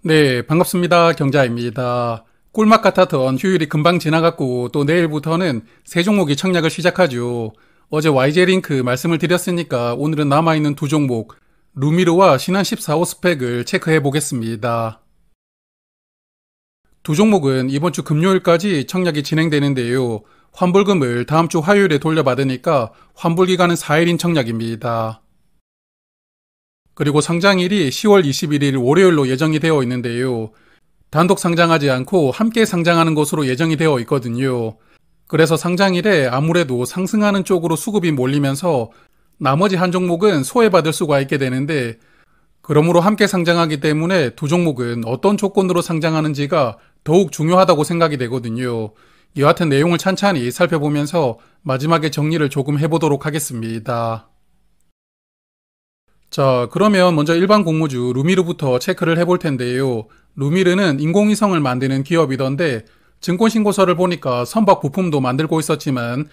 네, 반갑습니다. 경자입니다. 꿀맛 같았던 휴일이 금방 지나갔고 또 내일부터는 새 종목이 청약을 시작하죠. 어제 YJ링크 말씀을 드렸으니까 오늘은 남아있는 두 종목 루미르와 신한 14호 스펙을 체크해 보겠습니다. 두 종목은 이번 주 금요일까지 청약이 진행되는데요. 환불금을 다음 주 화요일에 돌려받으니까 환불기간은 4일인 청약입니다. 그리고 상장일이 10월 21일 월요일로 예정이 되어 있는데요. 단독 상장하지 않고 함께 상장하는 것으로 예정이 되어 있거든요. 그래서 상장일에 아무래도 상승하는 쪽으로 수급이 몰리면서 나머지 한 종목은 소외받을 수가 있게 되는데, 그러므로 함께 상장하기 때문에 두 종목은 어떤 조건으로 상장하는지가 더욱 중요하다고 생각이 되거든요. 여하튼 내용을 찬찬히 살펴보면서 마지막에 정리를 조금 해보도록 하겠습니다. 자, 그러면 먼저 일반 공모주 루미르부터 체크를 해볼 텐데요. 루미르는 인공위성을 만드는 기업이던데 증권신고서를 보니까 선박 부품도 만들고 있었지만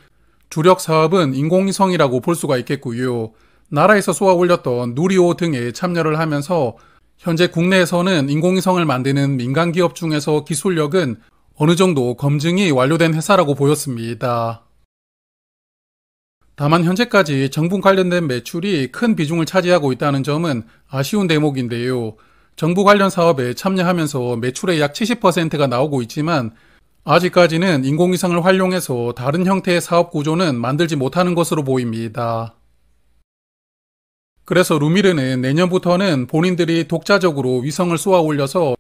주력 사업은 인공위성이라고 볼 수가 있겠고요. 나라에서 쏘아 올렸던 누리호 등에 참여를 하면서 현재 국내에서는 인공위성을 만드는 민간 기업 중에서 기술력은 어느 정도 검증이 완료된 회사라고 보였습니다. 다만 현재까지 정부 관련된 매출이 큰 비중을 차지하고 있다는 점은 아쉬운 대목인데요. 정부 관련 사업에 참여하면서 매출의 약 70%가 나오고 있지만 아직까지는 인공위성을 활용해서 다른 형태의 사업 구조는 만들지 못하는 것으로 보입니다. 그래서 루미르는 내년부터는 본인들이 독자적으로 위성을 쏘아 올려서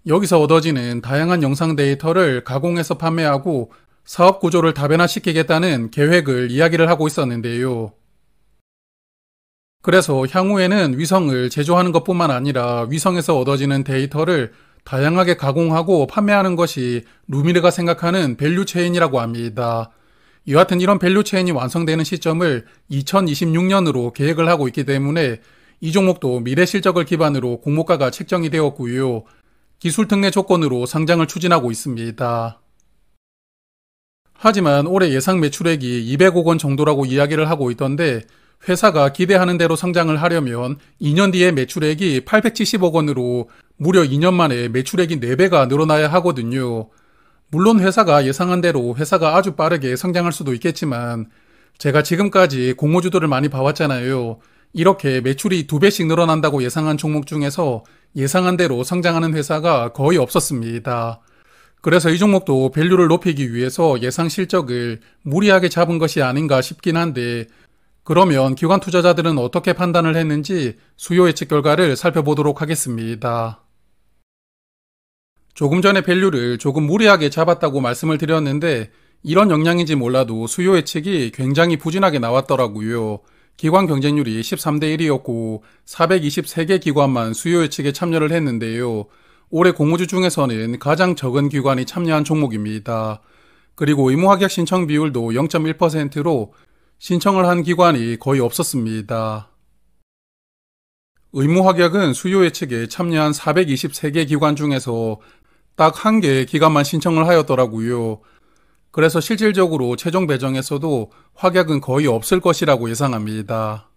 여기서 얻어지는 다양한 영상 데이터를 가공해서 판매하고 사업 구조를 다변화시키겠다는 계획을 이야기를 하고 있었는데요. 그래서 향후에는 위성을 제조하는 것뿐만 아니라 위성에서 얻어지는 데이터를 다양하게 가공하고 판매하는 것이 루미르가 생각하는 밸류체인이라고 합니다. 여하튼 이런 밸류체인이 완성되는 시점을 2026년으로 계획을 하고 있기 때문에 이 종목도 미래 실적을 기반으로 공모가가 책정이 되었고요. 기술 특례 조건으로 상장을 추진하고 있습니다. 하지만 올해 예상 매출액이 200억 원 정도라고 이야기를 하고 있던데 회사가 기대하는 대로 성장을 하려면 2년 뒤에 매출액이 870억 원으로 무려 2년 만에 매출액이 4배가 늘어나야 하거든요. 물론 회사가 예상한 대로 회사가 아주 빠르게 성장할 수도 있겠지만 제가 지금까지 공모주들을 많이 봐왔잖아요. 이렇게 매출이 2배씩 늘어난다고 예상한 종목 중에서 예상한 대로 성장하는 회사가 거의 없었습니다. 그래서 이 종목도 밸류를 높이기 위해서 예상 실적을 무리하게 잡은 것이 아닌가 싶긴 한데, 그러면 기관 투자자들은 어떻게 판단을 했는지 수요 예측 결과를 살펴보도록 하겠습니다. 조금 전에 밸류를 조금 무리하게 잡았다고 말씀을 드렸는데 이런 영향인지 몰라도 수요 예측이 굉장히 부진하게 나왔더라고요. 기관 경쟁률이 13대 1이었고 423개 기관만 수요 예측에 참여를 했는데요. 올해 공모주 중에서는 가장 적은 기관이 참여한 종목입니다. 그리고 의무합격 신청 비율도 0.1%로 신청을 한 기관이 거의 없었습니다. 의무합격은 수요 예측에 참여한 423개 기관 중에서 딱 한 개의 기관만 신청을 하였더라고요. 그래서 실질적으로 최종 배정에서도 확약은 거의 없을 것이라고 예상합니다.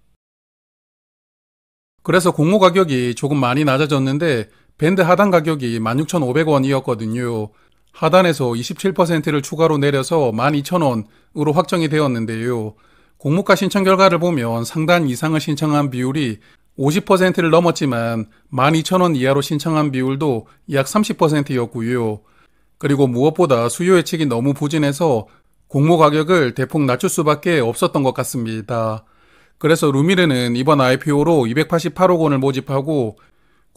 그래서 공모 가격이 조금 많이 낮아졌는데 밴드 하단 가격이 16,500원이었거든요. 하단에서 27%를 추가로 내려서 12,000원으로 확정이 되었는데요. 공모가 신청 결과를 보면 상단 이상을 신청한 비율이 50%를 넘었지만 12,000원 이하로 신청한 비율도 약 30%였고요. 그리고 무엇보다 수요 예측이 너무 부진해서 공모 가격을 대폭 낮출 수밖에 없었던 것 같습니다. 그래서 루미르는 이번 IPO로 288억 원을 모집하고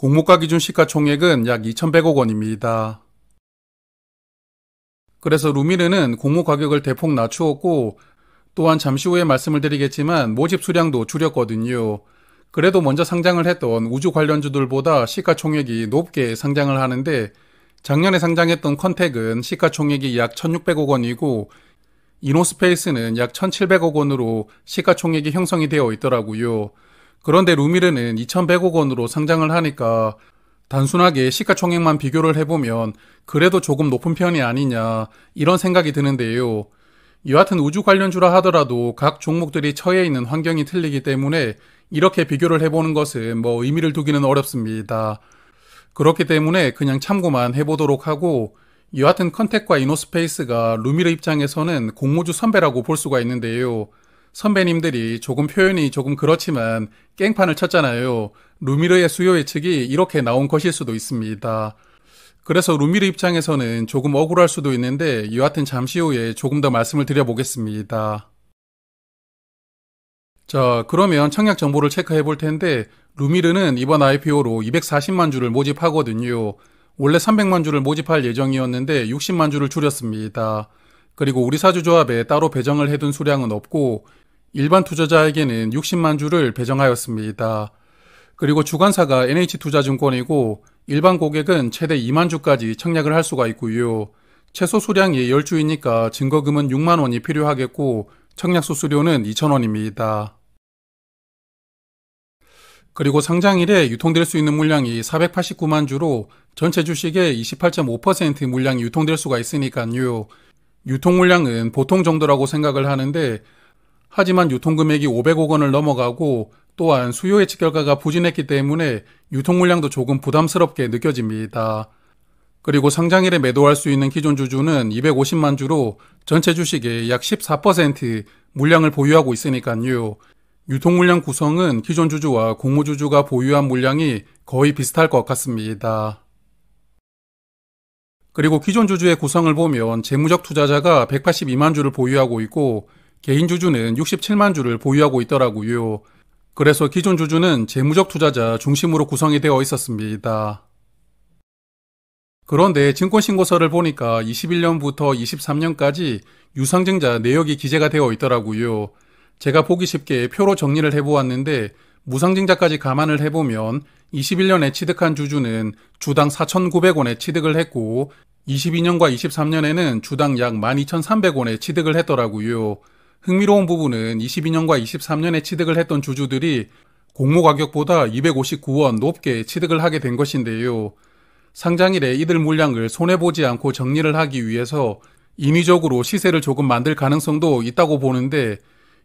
공모가 기준 시가총액은 약 2,100억 원입니다. 그래서 루미르는 공모 가격을 대폭 낮추었고 또한 잠시 후에 말씀을 드리겠지만 모집 수량도 줄였거든요. 그래도 먼저 상장을 했던 우주 관련주들보다 시가총액이 높게 상장을 하는데 작년에 상장했던 컨택은 시가총액이 약 1,600억 원이고 이노스페이스는 약 1,700억 원으로 시가총액이 형성이 되어 있더라고요. 그런데 루미르는 2,100억 원으로 상장을 하니까 단순하게 시가총액만 비교를 해보면 그래도 조금 높은 편이 아니냐 이런 생각이 드는데요. 여하튼 우주 관련주라 하더라도 각 종목들이 처해 있는 환경이 틀리기 때문에 이렇게 비교를 해보는 것은 의미를 두기는 어렵습니다. 그렇기 때문에 그냥 참고만 해보도록 하고, 여하튼 컨택과 이노스페이스가 루미르 입장에서는 공모주 선배라고 볼 수가 있는데요. 선배님들이 조금 표현이 조금 그렇지만 깽판을 쳤잖아요. 루미르의 수요 예측이 이렇게 나온 것일 수도 있습니다. 그래서 루미르 입장에서는 조금 억울할 수도 있는데 여하튼 잠시 후에 조금 더 말씀을 드려보겠습니다. 자, 그러면 청약 정보를 체크해 볼 텐데 루미르는 이번 IPO로 240만 주를 모집하거든요. 원래 300만 주를 모집할 예정이었는데 60만 주를 줄였습니다. 그리고 우리사주조합에 따로 배정을 해둔 수량은 없고 일반 투자자에게는 60만 주를 배정하였습니다. 그리고 주관사가 NH투자증권이고 일반 고객은 최대 2만 주까지 청약을 할 수가 있고요. 최소 수량이 10주이니까 증거금은 6만 원이 필요하겠고 청약 수수료는 2,000원입니다. 그리고 상장일에 유통될 수 있는 물량이 489만 주로 전체 주식의 28.5% 물량이 유통될 수가 있으니까요. 유통 물량은 보통 정도라고 생각을 하는데 하지만 유통금액이 500억 원을 넘어가고 또한 수요 예측 결과가 부진했기 때문에 유통 물량도 조금 부담스럽게 느껴집니다. 그리고 상장일에 매도할 수 있는 기존 주주는 250만 주로 전체 주식의 약 14% 물량을 보유하고 있으니까요. 유통 물량 구성은 기존 주주와 공모주주가 보유한 물량이 거의 비슷할 것 같습니다. 그리고 기존 주주의 구성을 보면 재무적 투자자가 182만 주를 보유하고 있고 개인 주주는 67만 주를 보유하고 있더라고요. 그래서 기존 주주는 재무적 투자자 중심으로 구성이 되어 있었습니다. 그런데 증권신고서를 보니까 21년부터 23년까지 유상증자 내역이 기재가 되어 있더라고요. 제가 보기 쉽게 표로 정리를 해보았는데 무상증자까지 감안을 해보면 21년에 취득한 주주는 주당 4,900원에 취득을 했고 22년과 23년에는 주당 약 12,300원에 취득을 했더라고요. 흥미로운 부분은 22년과 23년에 취득을 했던 주주들이 공모 가격보다 259원 높게 취득을 하게 된 것인데요. 상장일에 이들 물량을 손해보지 않고 정리를 하기 위해서 인위적으로 시세를 조금 만들 가능성도 있다고 보는데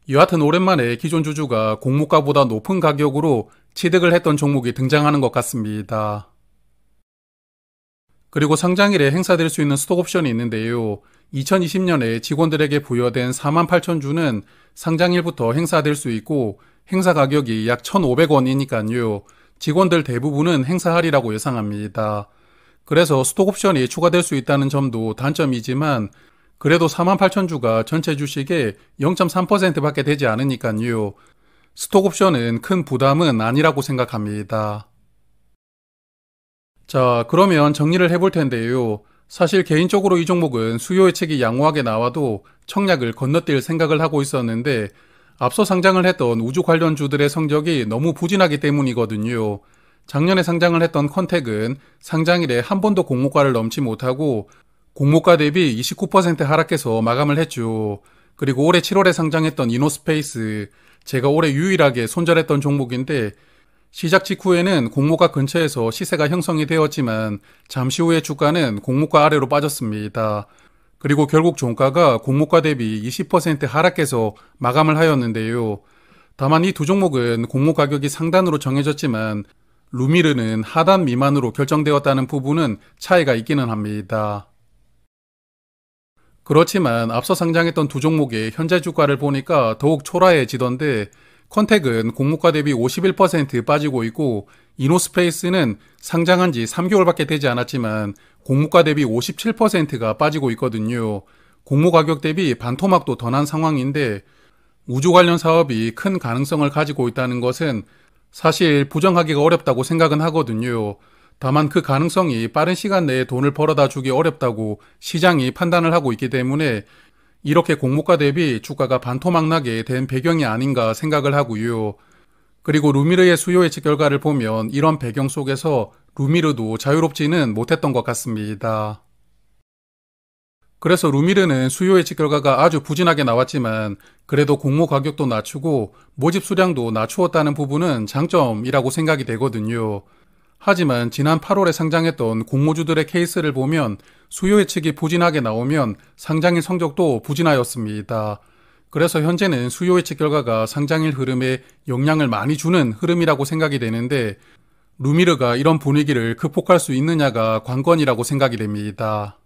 여하튼 오랜만에 기존 주주가 공모가보다 높은 가격으로 취득을 했던 종목이 등장하는 것 같습니다. 그리고 상장일에 행사될 수 있는 스톡옵션이 있는데요. 2020년에 직원들에게 부여된 48,000주는 상장일부터 행사될 수 있고 행사 가격이 약 1,500원이니까요. 직원들 대부분은 행사할이라고 예상합니다. 그래서 스톡옵션이 추가될 수 있다는 점도 단점이지만 그래도 48,000주가 전체 주식의 0.3%밖에 되지 않으니까요. 스톡옵션은 큰 부담은 아니라고 생각합니다. 자, 그러면 정리를 해볼 텐데요. 사실 개인적으로 이 종목은 수요 예측이 양호하게 나와도 청약을 건너뛸 생각을 하고 있었는데 앞서 상장을 했던 우주 관련주들의 성적이 너무 부진하기 때문이거든요. 작년에 상장을 했던 컨택은 상장일에 한 번도 공모가를 넘지 못하고 공모가 대비 29% 하락해서 마감을 했죠. 그리고 올해 7월에 상장했던 이노스페이스, 제가 올해 유일하게 손절했던 종목인데 시작 직후에는 공모가 근처에서 시세가 형성이 되었지만 잠시 후에 주가는 공모가 아래로 빠졌습니다. 그리고 결국 종가가 공모가 대비 20% 하락해서 마감을 하였는데요. 다만 이 두 종목은 공모 가격이 상단으로 정해졌지만 루미르는 하단 미만으로 결정되었다는 부분은 차이가 있기는 합니다. 그렇지만 앞서 상장했던 두 종목의 현재 주가를 보니까 더욱 초라해지던데 컨택은 공모가 대비 51% 빠지고 있고 이노스페이스는 상장한 지 3개월밖에 되지 않았지만 공모가 대비 57%가 빠지고 있거든요. 공모 가격 대비 반토막도 더 난 상황인데 우주 관련 사업이 큰 가능성을 가지고 있다는 것은 사실 부정하기가 어렵다고 생각은 하거든요. 다만 그 가능성이 빠른 시간 내에 돈을 벌어다 주기 어렵다고 시장이 판단을 하고 있기 때문에 이렇게 공모가 대비 주가가 반토막나게 된 배경이 아닌가 생각을 하고요. 그리고 루미르의 수요 예측 결과를 보면 이런 배경 속에서 루미르도 자유롭지는 못했던 것 같습니다. 그래서 루미르는 수요 예측 결과가 아주 부진하게 나왔지만 그래도 공모 가격도 낮추고 모집 수량도 낮추었다는 부분은 장점이라고 생각이 되거든요. 하지만 지난 8월에 상장했던 공모주들의 케이스를 보면 수요 예측이 부진하게 나오면 상장일 성적도 부진하였습니다. 그래서 현재는 수요 예측 결과가 상장일 흐름에 영향을 많이 주는 흐름이라고 생각이 되는데 루미르가 이런 분위기를 극복할 수 있느냐가 관건이라고 생각이 됩니다.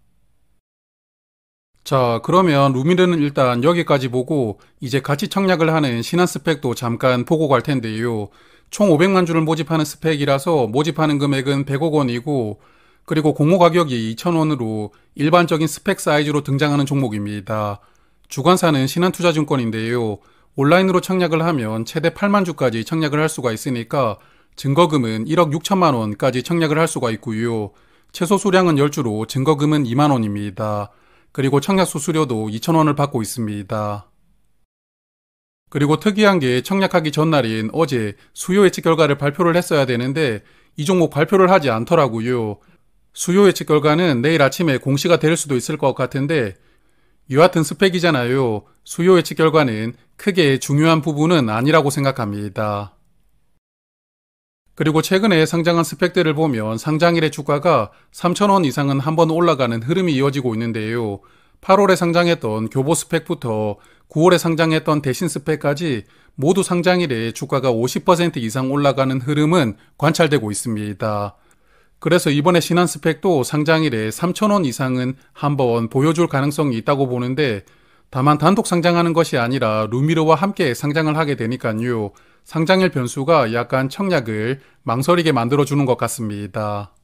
자, 그러면 루미르는 일단 여기까지 보고 이제 같이 청약을 하는 신한 스펙도 잠깐 보고 갈 텐데요. 총 500만 주를 모집하는 스펙이라서 모집하는 금액은 100억 원이고 그리고 공모 가격이 2,000원으로 일반적인 스펙 사이즈로 등장하는 종목입니다. 주관사는 신한투자증권인데요. 온라인으로 청약을 하면 최대 8만 주까지 청약을 할 수가 있으니까 증거금은 1억 6천만 원까지 청약을 할 수가 있고요. 최소 수량은 10주로 증거금은 2만 원입니다. 그리고 청약 수수료도 2,000원을 받고 있습니다. 그리고 특이한 게 청약하기 전날인 어제 수요 예측 결과를 발표를 했어야 되는데 이 종목 발표를 하지 않더라고요. 수요 예측 결과는 내일 아침에 공시가 될 수도 있을 것 같은데 여하튼 스펙이잖아요. 수요 예측 결과는 크게 중요한 부분은 아니라고 생각합니다. 그리고 최근에 상장한 스펙들을 보면 상장일의 주가가 3,000원 이상은 한번 올라가는 흐름이 이어지고 있는데요. 8월에 상장했던 교보 스펙부터 9월에 상장했던 대신 스펙까지 모두 상장일에 주가가 50% 이상 올라가는 흐름은 관찰되고 있습니다. 그래서 이번에 신한 스펙도 상장일에 3,000원 이상은 한번 보여줄 가능성이 있다고 보는데 다만 단독 상장하는 것이 아니라 루미르와 함께 상장을 하게 되니까요. 상장일 변수가 약간 청약을 망설이게 만들어주는 것 같습니다.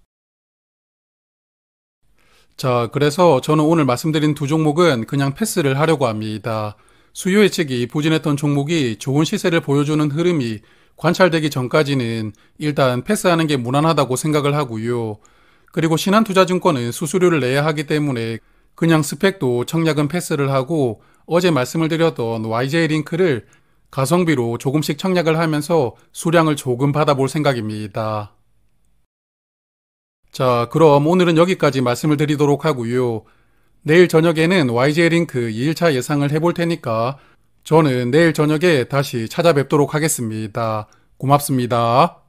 자, 그래서 저는 오늘 말씀드린 두 종목은 그냥 패스를 하려고 합니다. 수요 예측이 부진했던 종목이 좋은 시세를 보여주는 흐름이 관찰되기 전까지는 일단 패스하는 게 무난하다고 생각을 하고요. 그리고 신한투자증권은 수수료를 내야 하기 때문에 그냥 스펙도 청약은 패스를 하고 어제 말씀을 드렸던 YJ링크를 가성비로 조금씩 청약을 하면서 수량을 조금 받아볼 생각입니다. 자, 그럼 오늘은 여기까지 말씀을 드리도록 하고요. 내일 저녁에는 YJ링크 2일차 예상을 해볼 테니까 저는 내일 저녁에 다시 찾아뵙도록 하겠습니다. 고맙습니다.